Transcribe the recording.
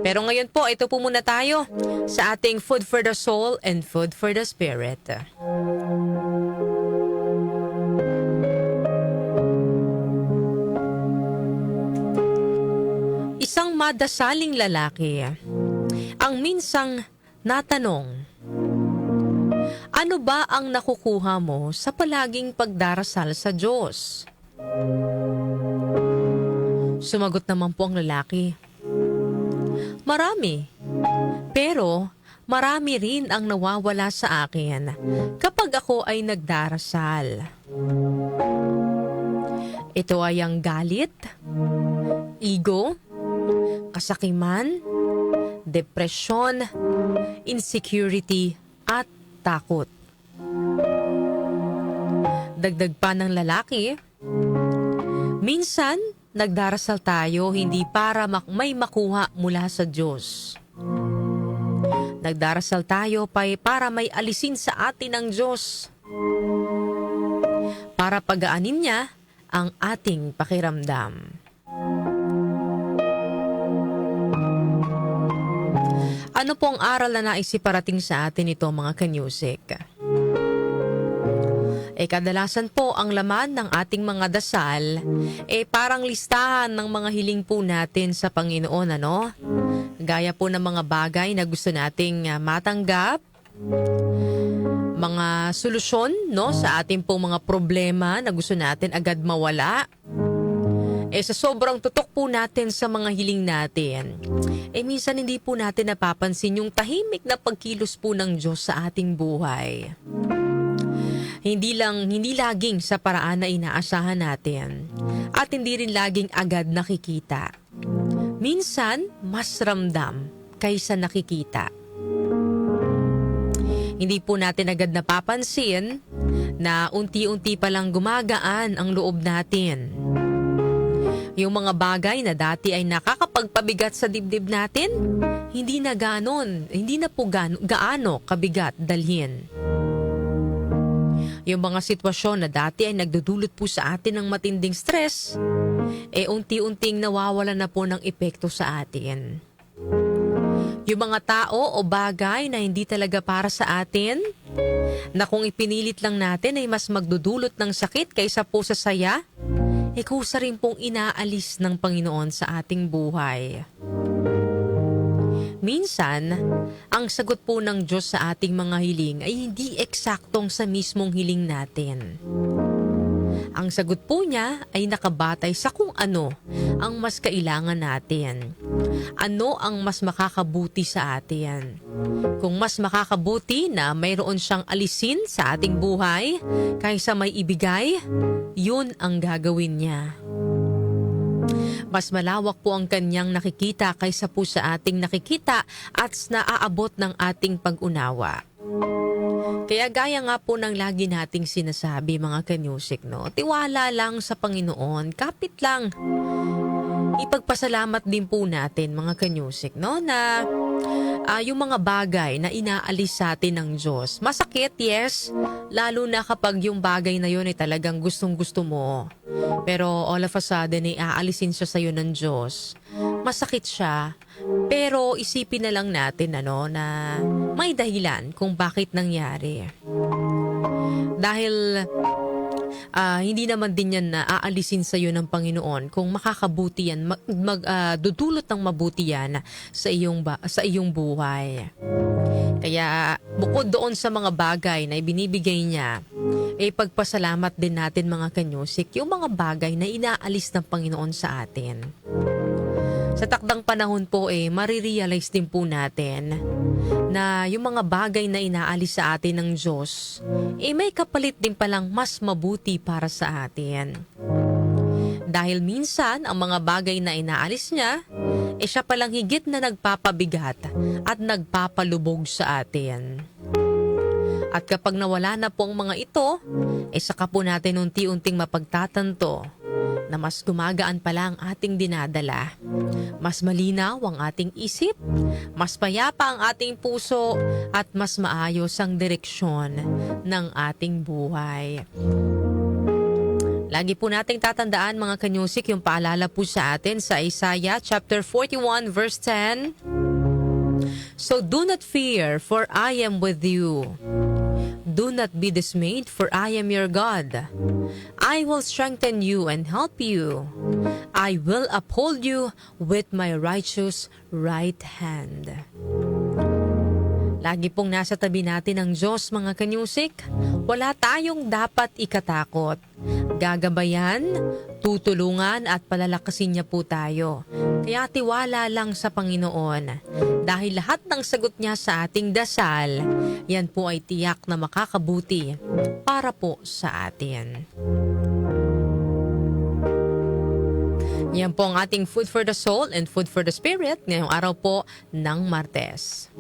Pero ngayon po, ito po muna tayo sa ating Food for the Soul and Food for the Spirit. Isang madasaling lalaki ang minsang natanong, ano ba ang nakukuha mo sa palaging pagdarasal sa Diyos? Sumagot naman po ang lalaki, marami. Pero marami rin ang nawawala sa akin kapag ako ay nagdarasal. Ito ay ang galit, ego, kasakiman, depresyon, insecurity, at takot. Dagdag pa ng lalaki, minsan nagdarasal tayo hindi para may makuha mula sa Diyos. Nagdarasal tayo para may alisin sa atin ng Diyos. Para pagaanin niya ang ating pakiramdam. Ano pong aral na naisiparating sa atin ito, mga kanyusik? Kadalasan po ang laman ng ating mga dasal parang listahan ng mga hiling po natin sa Panginoon, ano? Gaya po ng mga bagay na gusto nating matanggap, mga solusyon, no, sa ating pong mga problema na gusto natin agad mawala. Sa sobrang tutok po natin sa mga hiling natin, minsan hindi po natin napapansin yung tahimik na pagkilos po ng Diyos sa ating buhay. Hindi laging sa paraan na inaasahan natin at hindi rin laging agad nakikita. Minsan, mas ramdam kaysa nakikita. Hindi po natin agad napapansin na unti-unti palang gumagaan ang loob natin. Yung mga bagay na dati ay nakakapagpabigat sa dibdib natin, hindi na po gaano kabigat dalhin. Yung mga sitwasyon na dati ay nagdudulot po sa atin ng matinding stress, unti-unting nawawala na po ng epekto sa atin. Yung mga tao o bagay na hindi talaga para sa atin, na kung ipinilit lang natin ay mas magdudulot ng sakit kaysa po sa saya, kusa rin pong inaalis ng Panginoon sa ating buhay. Minsan, ang sagot po ng Diyos sa ating mga hiling ay hindi eksaktong sa mismong hiling natin. Ang sagot po niya ay nakabatay sa kung ano ang mas kailangan natin. Ano ang mas makakabuti sa atin. Kung mas makakabuti na mayroon siyang alisin sa ating buhay kaysa may ibigay, yun ang gagawin niya. Mas malawak po ang kanyang nakikita kaysa po sa ating nakikita at naaabot ng ating pag-unawa. Kaya gaya nga po ng lagi nating sinasabi, mga kanyusik, no? Tiwala lang sa Panginoon, kapit lang. Ipagpasalamat din po natin, mga kanyusik, no? Na yung mga bagay na inaalis sa atin ng Diyos. Masakit, yes. Lalo na kapag yung bagay na yun ay talagang gustong-gusto mo. Pero all of a sudden ay aalisin siya sa'yo ng Diyos. Masakit siya. Pero isipin na lang natin na may dahilan kung bakit nangyari. Dahil hindi naman din yan na aalisin sa iyo ng Panginoon kung makakabuti yan, dudulot ng mabuti yan sa iyong buhay. Kaya bukod doon sa mga bagay na ibinibigay niya, pagpasalamat din natin, mga kanyusik, yung mga bagay na inaalis ng Panginoon sa atin. Sa takdang panahon po marirealize din po natin na yung mga bagay na inaalis sa atin ng Diyos, may kapalit din palang mas mabuti para sa atin. Dahil minsan, ang mga bagay na inaalis niya, siya palang higit na nagpapabigat at nagpapalubog sa atin. At kapag nawala na po ang mga ito, saka po natin unti-unting mapagtatanto na mas gumagaan pala ang ating dinadala. Mas malinaw ang ating isip, mas payapa ang ating puso, at mas maayos ang direksyon ng ating buhay. Lagi po nating tatandaan mga kanyusik yung paalala po sa atin sa Isaiah chapter 41 verse 10. So do not fear, for I am with you. Do not be dismayed, for I am your God. I will strengthen you and help you. I will uphold you with my righteous right hand. Lagi pong nasa tabi natin ang Diyos, mga kanyusik. Wala tayong dapat ikatakot. Gagabayan, tutulungan at palalakasin niya po tayo. Kaya tiwala lang sa Panginoon. Dahil lahat ng sagot niya sa ating dasal, yan po ay tiyak na makakabuti para po sa atin. Yan po ang ating Food for the Soul and Food for the Spirit ngayong araw po ng Martes.